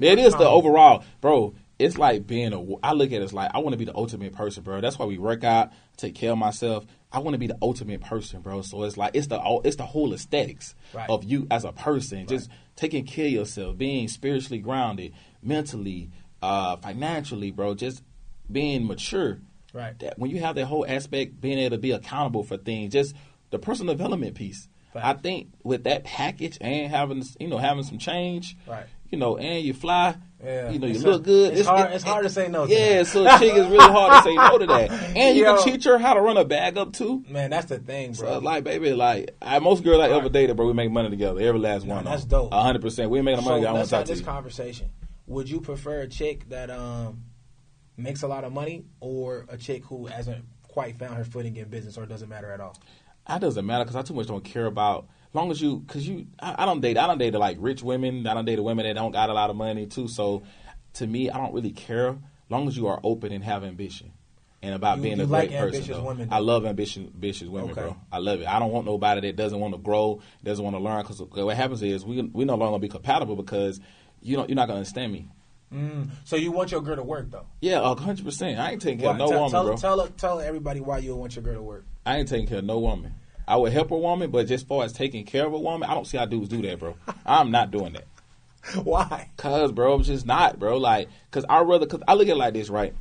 it is the overall, bro. It's like I look at it as like, I want to be the ultimate person, bro. That's why we work out, take care of myself. I want to be the ultimate person, bro. So it's like, it's the whole aesthetics of you as a person, just taking care of yourself, being spiritually grounded, mentally, financially, bro, just being mature. Right. That when you have that whole aspect, being able to be accountable for things, just the personal development piece. Right. I think with that package and having some change, you know, and you fly, you know, you look good. It's hard to say no to that. So a chick is really hard to say no to that. And you can teach her how to run a bag up too. Man, that's the thing, bro. So like, baby, like most girls I ever dated, bro, we make money together. Every last one. That's dope. 100%. We making money. I want to talk to you. Let's have this conversation. Would you prefer a chick that makes a lot of money, or a chick who hasn't quite found her footing in business, or it doesn't matter at all? That doesn't matter because I too much don't care about. Long as I don't date like rich women. I don't date women that don't got a lot of money too. So to me, I don't really care. Long as you are open and have ambition and about being a great person. Women, I love ambitious women, bro. I love it. I don't want nobody that doesn't want to grow, doesn't want to learn. Because what happens is we no longer be compatible because you're not going to understand me. So you want your girl to work though? Yeah, 100%. I ain't taking care of no woman, bro. Tell everybody why you want your girl to work. I ain't taking care of no woman. I would help a woman, but just as far as taking care of a woman, I don't see how dudes do that, bro. I'm not doing that. Why? Cause, bro, I'm just not, bro. Like, cause I look at it like this, right?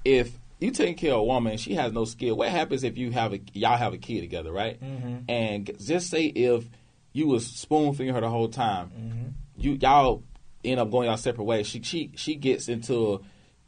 If you taking care of a woman, she has no skill. What happens if y'all have a kid together, right? Mm-hmm. And just say if you was spoon feeding her the whole time. Y'all end up going y'all separate ways. She gets into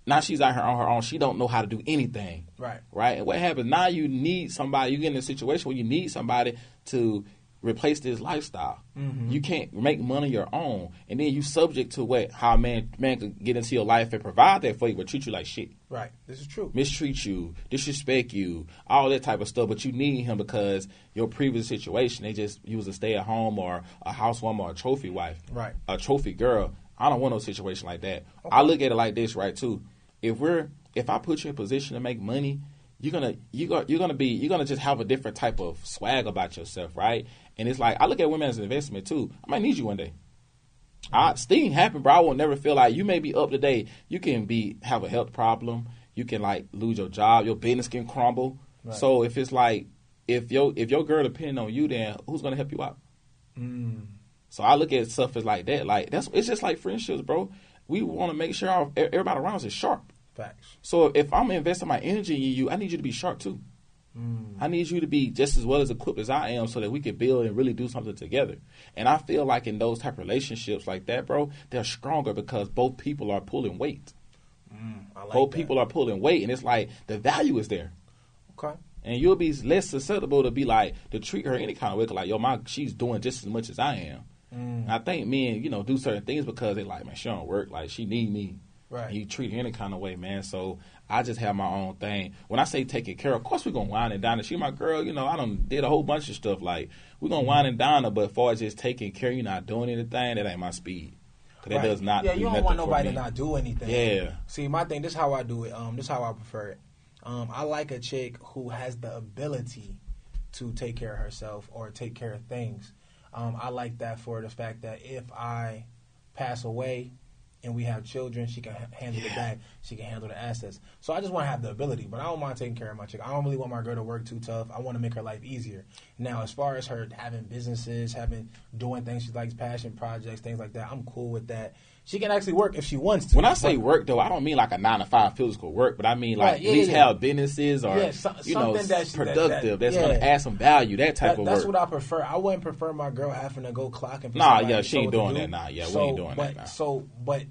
now she's out here on her own. She don't know how to do anything. Right. And what happens now? You need somebody. You get in a situation where you need somebody to replace this lifestyle. You can't make money your own, and then you subject to how a man could get into your life and provide that for you, but treat you like shit. Right, this is true. Mistreat you, disrespect you, all that type of stuff. But you need him because your previous situation, you was a stay at home or a housewoman or a trophy wife, right? A trophy girl. I don't want no situation like that. Okay. I look at it like this, right? Too. If I put you in a position to make money, you're gonna just have a different type of swag about yourself, right? And it's like I look at women as an investment too. I might need you one day. Things happen, bro. I will never feel like you may be up to date. You can have a health problem. You can lose your job. Your business can crumble. Right. So if it's like if your girl depending on you, then who's gonna help you out? So I look at stuff as like that. Like it's just like friendships, bro. We want to make sure everybody around us is sharp. Facts. So if I'm investing my energy in you, I need you to be sharp too. I need you to be just as well as equipped as I am so that we can build and really do something together. And I feel like in those type of relationships like that, bro, they're stronger because both people are pulling weight. People are pulling weight, and it's like the value is there. Okay. And you'll be less susceptible to treat her any kind of way. Like, she's doing just as much as I am. And I think men, do certain things because they like, man, she don't work. Like, she need me. Right. And you treat her any kind of way, man. So I just have my own thing. When I say taking care, of course we're going to wine and dine her. She my girl, I done did a whole bunch of stuff. Like, we're going to wine and dine her, but as far as just taking care, you're not doing anything, that ain't my speed. Because that does not you don't want nobody to not do anything. Yeah. See, my thing, this is how I do it. This is how I prefer it. I like a chick who has the ability to take care of herself or take care of things. I like that for the fact that if I pass away and we have children, she can handle the bag. She can handle the assets. So I just want to have the ability, but I don't mind taking care of my chick. I don't really want my girl to work too tough. I want to make her life easier. Now, as far as her having businesses, doing things she likes, passion projects, things like that, I'm cool with that. She can actually work if she wants to. When I say work, though, I don't mean like a 9-to-5 physical work, but I mean at least have businesses or something that's productive, that's going to add some value, that type of work. That's what I prefer. I wouldn't prefer my girl having to go clocking. She ain't doing that now. Yeah, we ain't doing that now. But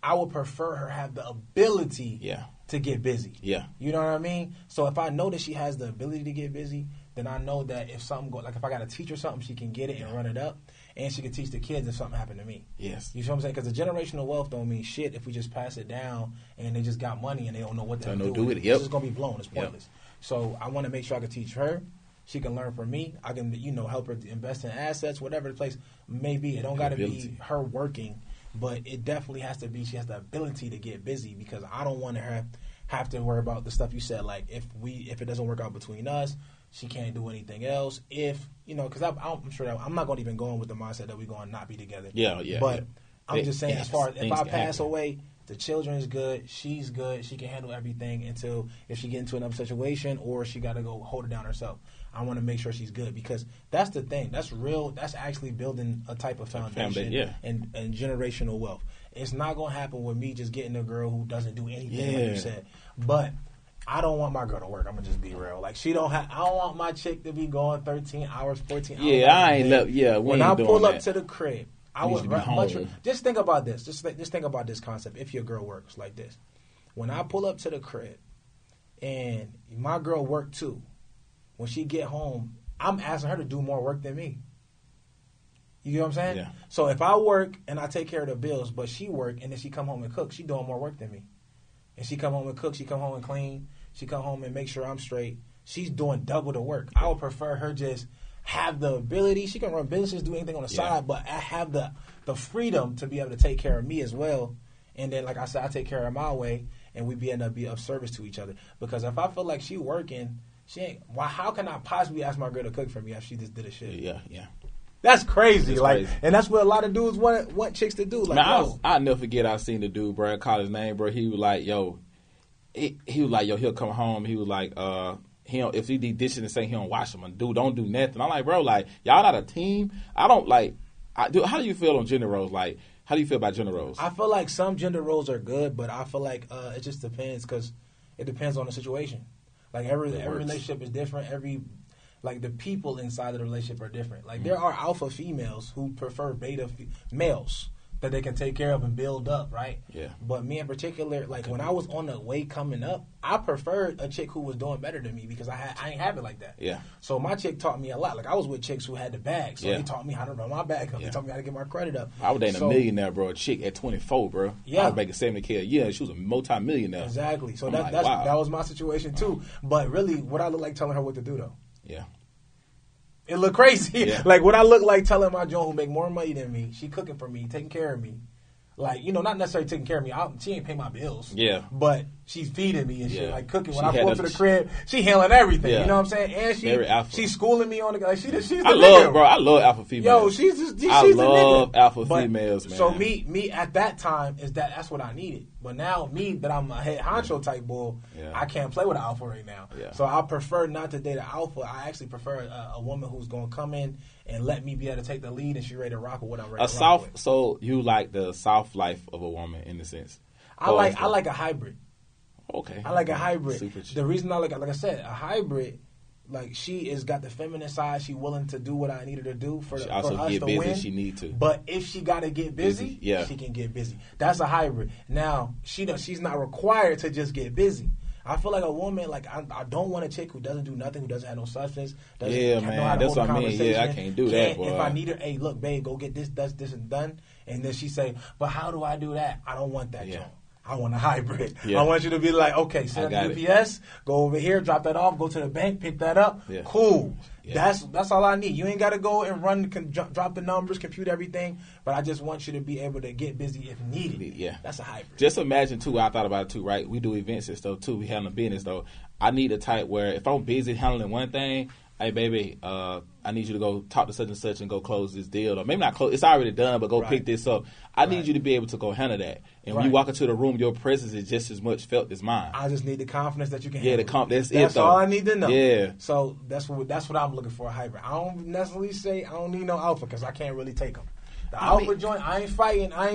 I would prefer her have the ability to get busy. Yeah. You know what I mean? So if I know that she has the ability to get busy, then I know that if something if I got to teach her something, she can get it and run it up. And she can teach the kids if something happened to me. Yes. You see what I'm saying? Because the generational wealth don't mean shit if we just pass it down and they just got money and they don't know what to do with it. Yep. It's just going to be blown. It's pointless. So I want to make sure I can teach her. She can learn from me. I can, help her invest in assets, whatever the place may be. It don't got to be her working, but it definitely has to be she has the ability to get busy because I don't want her have to worry about the stuff you said. Like if it doesn't work out between us, she can't do anything else. Because I'm sure that I'm not going to even go in with the mindset that we're going to not be together. Yeah. But I'm just saying, as far as if I pass away, the children is good, she's good, she can handle everything until if she get into another situation or she got to go hold it down herself. I want to make sure she's good because that's the thing. That's real. That's actually building a type of foundation and generational wealth. It's not going to happen with me just getting a girl who doesn't do anything like you said. But I don't want my girl to work. I'm gonna just be real. Like I don't want my chick to be going 13 hours, 14 hours. Yeah, I ain't left. Yeah, when I pull up to the crib, I would much. Just think about this. Just think about this concept. If your girl works like this, when I pull up to the crib, and my girl work too, when she get home, I'm asking her to do more work than me. You know what I'm saying? Yeah. So if I work and I take care of the bills, but she work and then she come home and cook, she doing more work than me. And she come home and cook, she come home and clean, she come home and make sure I'm straight. She's doing double the work. I would prefer her just have the ability. She can run businesses, do anything on the side, but I have the freedom to be able to take care of me as well. And then, like I said, I take care of my way, and we end up being of service to each other. Because if I feel like she working, she ain't. Why? How can I possibly ask my girl to cook for me after she just did a shit? Yeah. That's crazy. Crazy. And that's what a lot of dudes want chicks to do. Like, man, I'll never forget. I seen the dude, bro. I called his name, bro. He was like, yo. He was like, yo. He'll come home. He was like, if he did dishes and say he don't wash them, dude, don't do nothing. I'm like, bro, like y'all not a team. I don't like. How do you feel on gender roles? Like, how do you feel about gender roles? I feel like some gender roles are good, but I feel like it just depends because it depends on the situation. Like every relationship is different. Every like the people inside of the relationship are different. Like there are alpha females who prefer beta males that they can take care of and build up, right? Yeah. But me in particular, like when I was on the way coming up, I preferred a chick who was doing better than me because I ain't have it like that. Yeah. So my chick taught me a lot. Like I was with chicks who had the bag, so they taught me how to run my bag up. They taught me how to get my credit up. I was dating a millionaire, bro. A chick at 24, bro. Yeah. I was making $70K a year. She was a multi-millionaire. Exactly. So Wow. that was my situation too. But really, what I look like telling her what to do though. Yeah. It look crazy. Yeah. Like what I look like telling my Joan who make more money than me, she cooking for me, taking care of me. Like, you know, not necessarily taking care of me. She ain't pay my bills. Yeah. But she's feeding me and shit. Like cooking. When She I had pull up to the crib, she handling everything. Yeah. You know what I'm saying? And she's schooling me on the like she's the I love alpha females. Yo, she's the love nigga. alpha females, man. So me at that time that's what I needed. But now me that I'm a head honcho type bull, I can't play with an alpha right now. Yeah. So I prefer not to date an alpha. I actually prefer a woman who's gonna come in and let me be able to take the lead and she ready to rock with what I'm ready to rock with. So you like the soft life of a woman in a sense? I like a hybrid. Okay. I like a hybrid. Super The reason I like I said, a hybrid, like she has got the feminine side. She willing to do what I need her to do for She for also us get to busy win. if she need to. But if she got to get busy, she can get busy. That's a hybrid. Now she's not required to just get busy. I feel like a woman, like I don't want a chick who doesn't do nothing, who doesn't have no substance. Doesn't know how to that's hold what a I mean. Yeah, I conversation. can't do that, boy. If I need her, hey, look, babe, go get this, this, and done. And then she say, but how do I do that? I don't want that, Joan. I want a hybrid. Yeah. I want you to be like, okay, send the UPS, go over here, drop that off, go to the bank, pick that up. Yeah. Cool. Yeah. That's all I need. You ain't got to go and run, drop the numbers, compute everything. But I just want you to be able to get busy if needed. Yeah, that's a hybrid. Just imagine too. I thought about it too. Right, we do events and stuff too. We handle business though. I need a type where if I'm busy handling one thing, hey baby, I need you to go talk to such and such and go close this deal, or maybe not close. It's already done, but go pick this up. I need you to be able to go handle that. And when you walk into the room, your presence is just as much felt as mine. I just need the confidence that you can. Yeah, handle that's it. That's though. all I need to know. Yeah. So that's what I'm looking for, a hybrid. I don't necessarily say I don't need no alpha because I can't really take them. The alpha joint, I ain't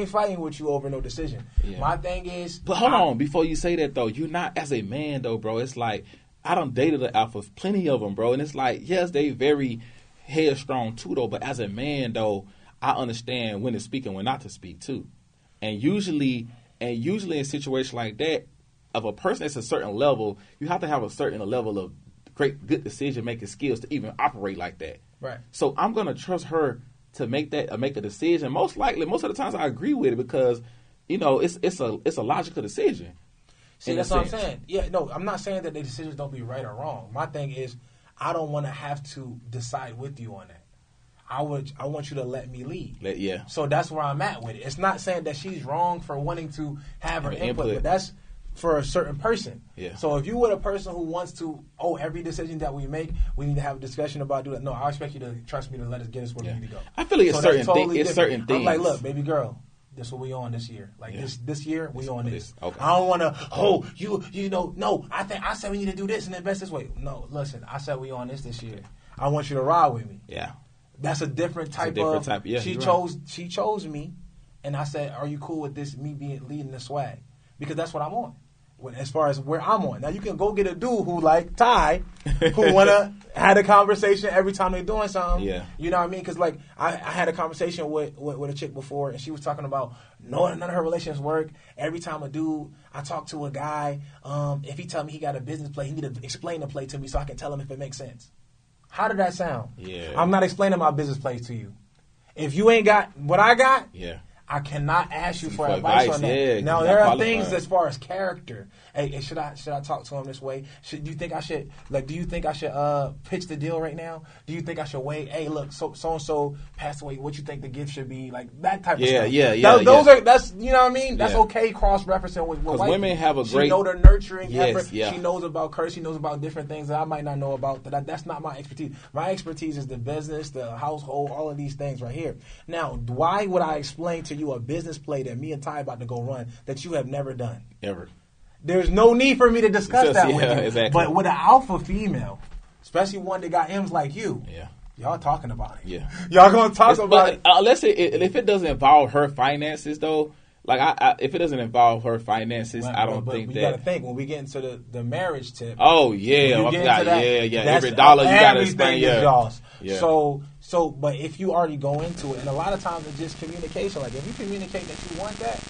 fighting with you over no decision. Yeah. My thing is, but hold on, before you say that though, you're not as a man though, bro. It's like I done dated the alphas, plenty of them, bro, and it's like yes, they very headstrong too though. But as a man though, I understand when to speak and when not to speak too. And usually in situations like that, of a person that's a certain level, you have to have a certain level of good decision making skills to even operate like that. Right. So I'm gonna trust her to make a decision. Most of the times I agree with it because, you know, it's a logical decision. See, that's what I'm saying. Yeah, no, I'm not saying that the decisions don't be right or wrong. My thing is, I don't want to have to decide with you on that. I want you to let me lead. Yeah. So that's where I'm at with it. It's not saying that she's wrong for wanting to have her input, but that's for a certain person. Yeah. So if you were a person who wants to, every decision that we make, we need to have a discussion about doing that. No, I expect you to trust me to let us get us where we need to go. I feel like it's certain things. I'm like, look, baby girl, this is what we on this year. Like this year, we on this. Okay. I don't want to. You know, no. I said we need to do this and invest this way. No, listen. I said we on this year. I want you to ride with me. Yeah. That's a different type. Yeah, she chose me, and I said, "Are you cool with this? Me leading the swag, because that's what I'm on." As far as where I'm on. Now you can go get a dude who like Ty, who wanna had a conversation every time they're doing something. Yeah. You know what I mean? Because like I had a conversation with a chick before, and she was talking about none of her relationships work. Every time I talk to a guy, if he tell me he got a business play, he need to explain the play to me so I can tell him if it makes sense. How did that sound? Yeah. I'm not explaining my business plays to you. If you ain't got what I got, I cannot ask you for advice on that. Yeah, now there are things as far as character. Hey, should I talk to him this way? Do you think I should pitch the deal right now? Do you think I should wait? Hey, look, so and so passed away. What you think the gift should be? Like that type of stuff. That's you know what I mean. That's okay. Cross referencing with white women people. have a great. She know the nurturing effort. Yeah. She knows about curse. She knows about different things that I might not know about. That's not my expertise. My expertise is the business, the household, all of these things right here. Now, why would I explain to you a business play that me and Ty about to go run that you have never done? Ever. There's no need for me to discuss that with you. Exactly. But with an alpha female, especially one that got M's like you, y'all talking about it. Yeah. Y'all gonna talk about it. Let's say if it doesn't involve her finances though, like if it doesn't involve her finances, I don't think that. You got to think when we get into the marriage tip. Oh yeah, I forgot. Yeah. Every dollar you got to spend. Y'all's. Yeah. So, but if you already go into it, and a lot of times it's just communication. Like if you communicate that you want that,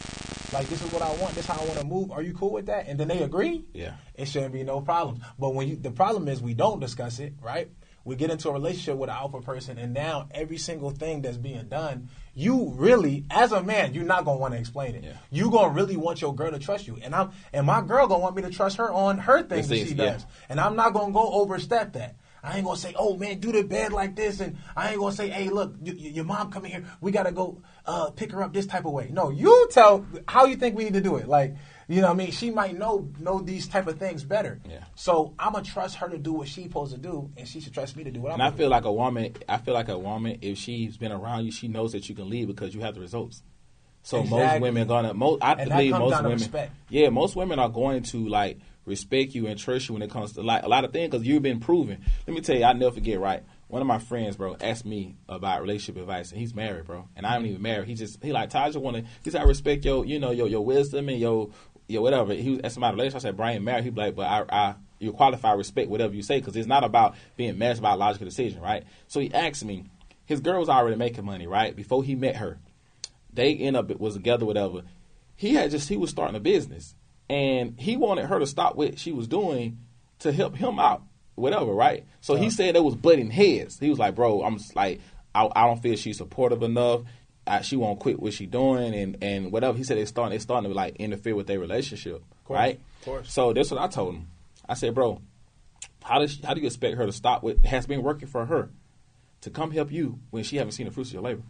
like this is what I want, this is how I want to move. Are you cool with that? And then they agree. Yeah, it shouldn't be no problem. But the problem is we don't discuss it, right? We get into a relationship with an alpha person, and now every single thing that's being done, you really, as a man, you're not gonna want to explain it. Yeah. You gonna really want your girl to trust you, and my girl gonna want me to trust her on her things that she does, and I'm not gonna go overstep that. I ain't gonna say, oh man, do the bed like this, and I ain't gonna say, hey, look, your mom coming here, we gotta go pick her up this type of way. No, you tell how you think we need to do it, like. You know what I mean? She might know these type of things better. Yeah. So I'm going to trust her to do what she's supposed to do, and she should trust me to do what I'm supposed to do. And I feel like a woman, if she's been around you, she knows that you can lead because you have the results. So most women most women are going to like respect you and trust you when it comes to like a lot of things because you've been proven. Let me tell you, I'll never forget, right? One of my friends, bro, asked me about relationship advice, and he's married, bro. And I'm even married. He like, Taj, he said, I respect your wisdom and your whatever. He was asking about relationship. I said, Brian, married. He'd be like, but you qualify, respect whatever you say, because it's not about being married, it's about a logical decision, right? So he asked me, his girl was already making money, right? Before he met her. They was together, whatever. He was starting a business, and he wanted her to stop what she was doing to help him out. Whatever, right? So he said it was butting heads. He was like, bro, I'm just like, I don't feel she's supportive enough. She won't quit what she's doing and whatever. He said it's starting to like interfere with their relationship, right? Of course. So that's what I told him. I said, bro, how do you expect her to stop what has been working for her to come help you when she haven't seen the fruits of your labor?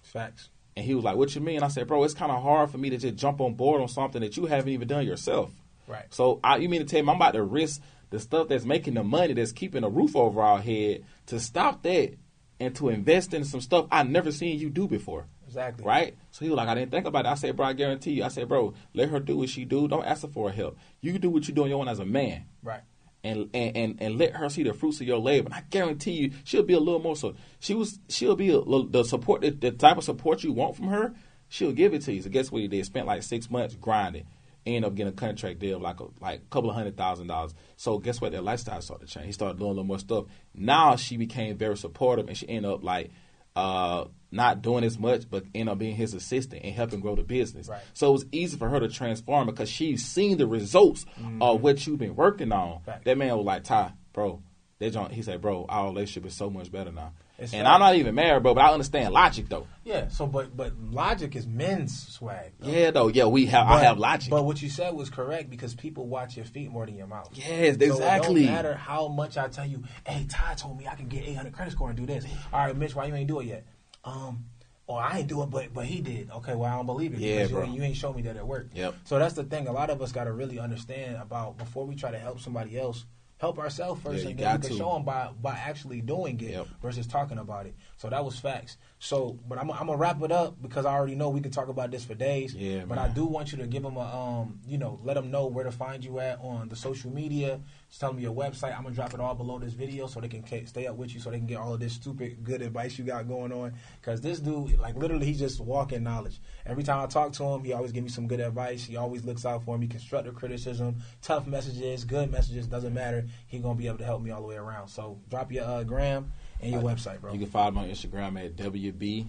Facts. And he was like, what you mean? I said, bro, it's kind of hard for me to just jump on board on something that you haven't even done yourself. Right. So you mean to tell me I'm about to risk the stuff that's making the money, that's keeping a roof over our head, to stop that and to invest in some stuff I never seen you do before. Exactly. Right? So he was like, I didn't think about it. I said, bro, I guarantee you. I said, bro, let her do what she do. Don't ask her for help. You do what you do on your own as a man. Right. And let her see the fruits of your labor. And I guarantee you, she'll be a little more so. She'll be the support, the type of support you want from her. She'll give it to you. So guess what he did? Spent like 6 months grinding. Ended up getting a contract deal of like a couple of $100,000. So guess what? Their lifestyle started to change. He started doing a little more stuff. Now she became very supportive, and she ended up like not doing as much, but ended up being his assistant and helping grow the business. Right. So it was easy for her to transform because she's seen the results of what you've been working on. Right. That man was like, Ty, bro, he said, bro, our relationship is so much better now. And I'm not even married, bro, but I understand logic, though. Yeah, so, but logic is men's swag, though. Yeah, though. Yeah, I have logic. But what you said was correct because people watch your feet more than your mouth. Yes, exactly. So it don't matter how much I tell you, hey, Ty told me I can get 800 credit score and do this. All right, Mitch, why you ain't do it yet? Or I ain't do it, but he did. Okay, well, I don't believe it because you ain't showed me that it worked. Yep. So that's the thing. A lot of us got to really understand about before we try to help somebody else, help ourselves first, and then we can show them by actually doing it versus talking about it. So that was facts. So, but I'm gonna wrap it up because I already know we can talk about this for days. Yeah, but man. I do want you to give them let them know where to find you at on the social media. Just tell them your website. I'm gonna drop it all below this video so they can stay up with you, so they can get all of this stupid good advice you got going on. Because this dude, like literally, he's just walking knowledge. Every time I talk to him, he always gives me some good advice. He always looks out for me. Constructive criticism, tough messages, good messages, doesn't matter. He's gonna be able to help me all the way around. So drop your gram and your website, bro. You can follow me on Instagram at WB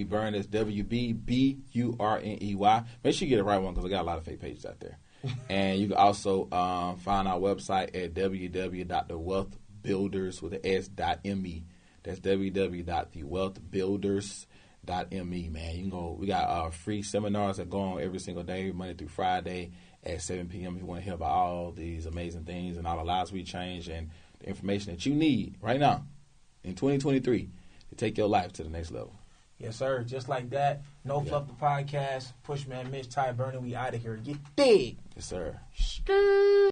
Burn. That's WBBURNEY. Make sure you get the right one because I got a lot of fake pages out there. And you can also find our website at www.thewealthbuilders.me. That's www.thewealthbuilders.me, man. You can go. We got free seminars that go on every single day, Monday through Friday at 7 p.m. if you want to hear about all these amazing things and all the lives we change and the information that you need right now in 2023 to take your life to the next level. Yes, sir. Just like that. No Fluff the Podcast. Pushman Mitch, Ty Burner. We out of here. You dig? Yes, sir.